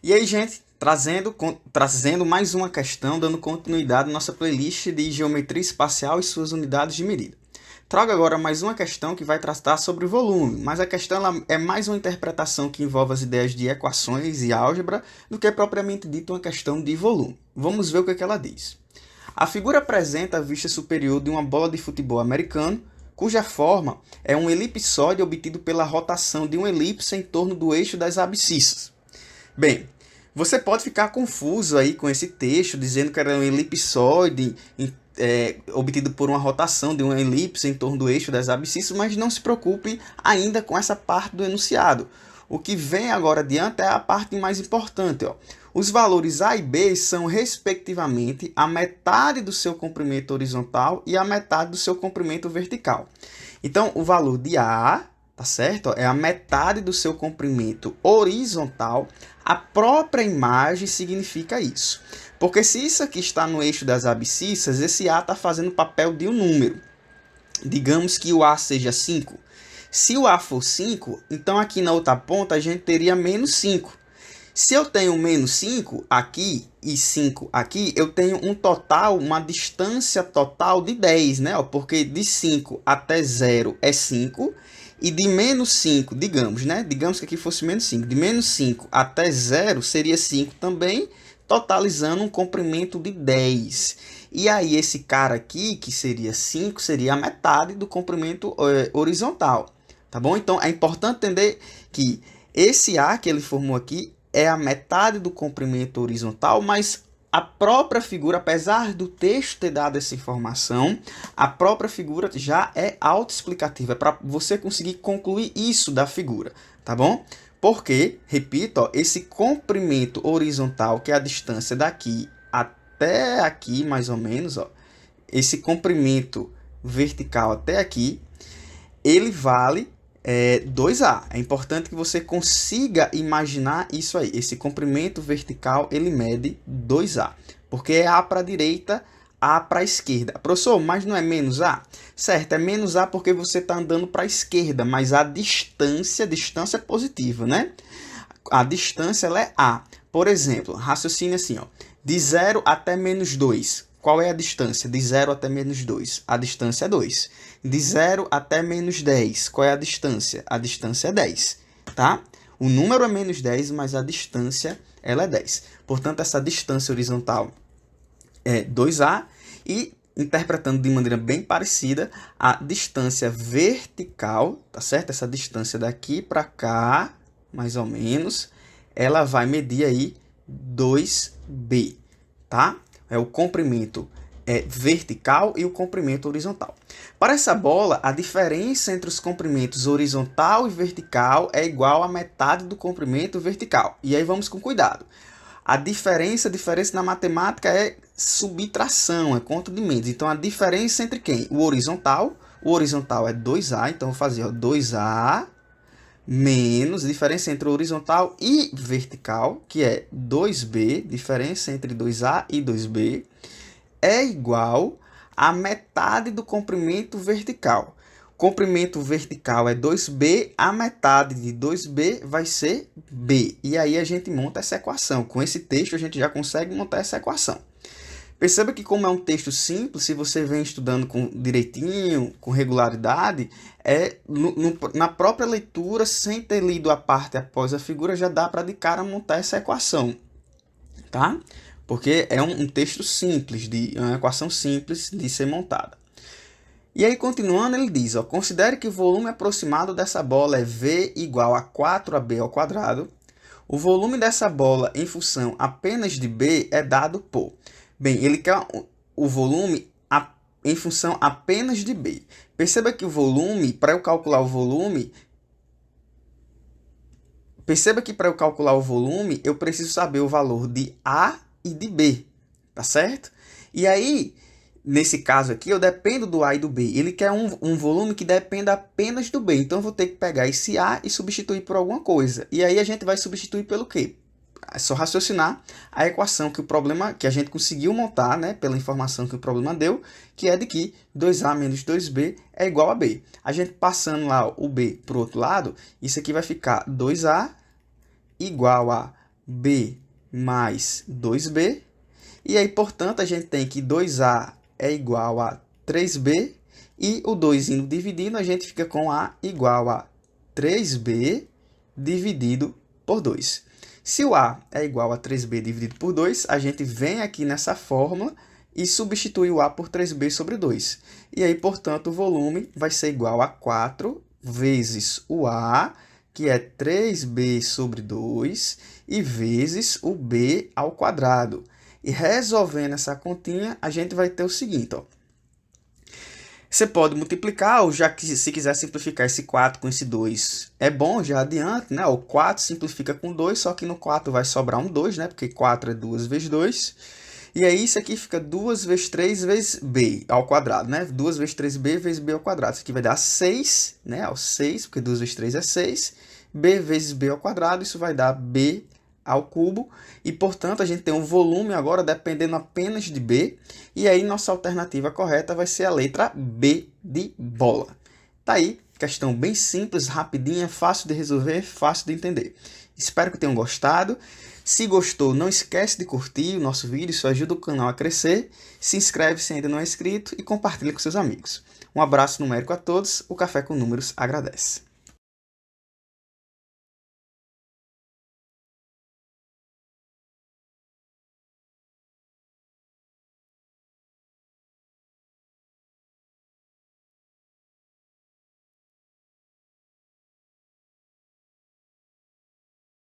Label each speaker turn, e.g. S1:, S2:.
S1: E aí, gente, trazendo mais uma questão, dando continuidade à nossa playlist de geometria espacial e suas unidades de medida. Trago agora mais uma questão que vai tratar sobre volume, mas a questão ela é mais uma interpretação que envolve as ideias de equações e álgebra do que propriamente dito uma questão de volume. Vamos ver o que ela diz. A figura apresenta a vista superior de uma bola de futebol americano, cuja forma é um elipsoide obtido pela rotação de uma elipse em torno do eixo das abscissas. Bem, você pode ficar confuso aí com esse texto, dizendo que era um elipsoide obtido por uma rotação de uma elipse em torno do eixo das abscissas, mas não se preocupe ainda com essa parte do enunciado. O que vem agora adiante é a parte mais importante. Ó. Os valores A e B são, respectivamente, a metade do seu comprimento horizontal e a metade do seu comprimento vertical. Então, o valor de A, tá certo? É a metade do seu comprimento horizontal. A própria imagem significa isso. Porque se isso aqui está no eixo das abscissas, esse A está fazendo o papel de um número. Digamos que o A seja 5. Se o A for 5, então aqui na outra ponta a gente teria menos 5. Se eu tenho menos 5 aqui e 5 aqui, eu tenho um total, uma distância total de 10, né? Porque de 5 até 0 é 5, e de menos 5, digamos, né? Digamos que aqui fosse menos 5. De menos 5 até 0 seria 5 também, totalizando um comprimento de 10. E aí esse cara aqui, que seria 5, seria a metade do comprimento horizontal. Tá bom? Então é importante entender que esse A que ele formou aqui é a metade do comprimento horizontal, mas a própria figura, apesar do texto ter dado essa informação, a própria figura já é autoexplicativa, é para você conseguir concluir isso da figura, tá bom? Porque, repito, ó, esse comprimento horizontal, que é a distância daqui até aqui, mais ou menos, ó, esse comprimento vertical até aqui, ele vale 2A. É importante que você consiga imaginar isso aí. Esse comprimento vertical, ele mede 2A. Porque é A para a direita, A para a esquerda. Professor, mas não é menos A? Certo, é menos A porque você está andando para a esquerda, mas a distância é positiva, né? A distância ela é A. Por exemplo, raciocínio assim, ó, de 0 até menos 2. Qual é a distância? De 0 até menos 2. A distância é 2. De 0 até menos 10. Qual é a distância? A distância é 10. Tá? O número é menos 10, mas a distância ela é 10. Portanto, essa distância horizontal é 2A. E, interpretando de maneira bem parecida, a distância vertical, tá certo? Essa distância daqui para cá, mais ou menos, ela vai medir aí 2B, tá? É o comprimento vertical e o comprimento horizontal. Para essa bola, a diferença entre os comprimentos horizontal e vertical é igual a metade do comprimento vertical. E aí vamos com cuidado. A diferença na matemática é subtração, é conta de menos. Então, a diferença entre quem? O horizontal é 2A, então vou fazer 2A menos diferença entre horizontal e vertical, que é 2B, diferença entre 2A e 2B, é igual a metade do comprimento vertical. Comprimento vertical é 2B, a metade de 2B vai ser B. E aí a gente monta essa equação. Com esse texto a gente já consegue montar essa equação. Perceba que como é um texto simples, se você vem estudando com direitinho, com regularidade, na própria leitura, sem ter lido a parte após a figura, já dá para de cara montar essa equação, tá? Porque é um texto simples, uma equação simples de ser montada. E aí, continuando, ele diz, ó, considere que o volume aproximado dessa bola é V igual a 4AB ao quadrado. O volume dessa bola em função apenas de B é dado por... Bem, ele quer o volume em função apenas de B. Perceba que o volume, para eu calcular o volume, eu preciso saber o valor de A e de B, tá certo? E aí, nesse caso aqui, eu dependo do A e do B. Ele quer um volume que dependa apenas do B. Então, eu vou ter que pegar esse A e substituir por alguma coisa. E aí, a gente vai substituir pelo quê? É só raciocinar a equação que a gente conseguiu montar, né, pela informação que o problema deu, que é de que 2A menos 2B é igual a B. A gente passando lá o B para o outro lado, isso aqui vai ficar 2A igual a B mais 2B. E aí, portanto, a gente tem que 2A é igual a 3B. E o 2 indo dividindo, a gente fica com A igual a 3B dividido por 2. Se o A é igual a 3B dividido por 2, a gente vem aqui nessa fórmula e substitui o A por 3B sobre 2. E aí, portanto, o volume vai ser igual a 4 vezes o A, que é 3B sobre 2, e vezes o B ao quadrado. E resolvendo essa continha, a gente vai ter o seguinte, ó. Você pode multiplicar, ou já que se quiser simplificar esse 4 com esse 2, é bom, já adiante, né? O 4 simplifica com 2, só que no 4 vai sobrar um 2, né? Porque 4 é 2 vezes 2. E aí isso aqui fica 2 vezes 3 vezes b ao quadrado, né? 2 vezes 3b vezes b ao quadrado. Isso aqui vai dar 6, né? 6, porque 2 vezes 3 é 6. B vezes b ao quadrado, isso vai dar b ao cubo. E, portanto, a gente tem um volume agora dependendo apenas de b. E aí, nossa alternativa correta vai ser a letra B de bola. Tá aí, questão bem simples, rapidinha, fácil de resolver, fácil de entender. Espero que tenham gostado. Se gostou, não esquece de curtir o nosso vídeo, isso ajuda o canal a crescer. Se inscreve se ainda não é inscrito e compartilha com seus amigos. Um abraço numérico a todos, o Café com Números agradece.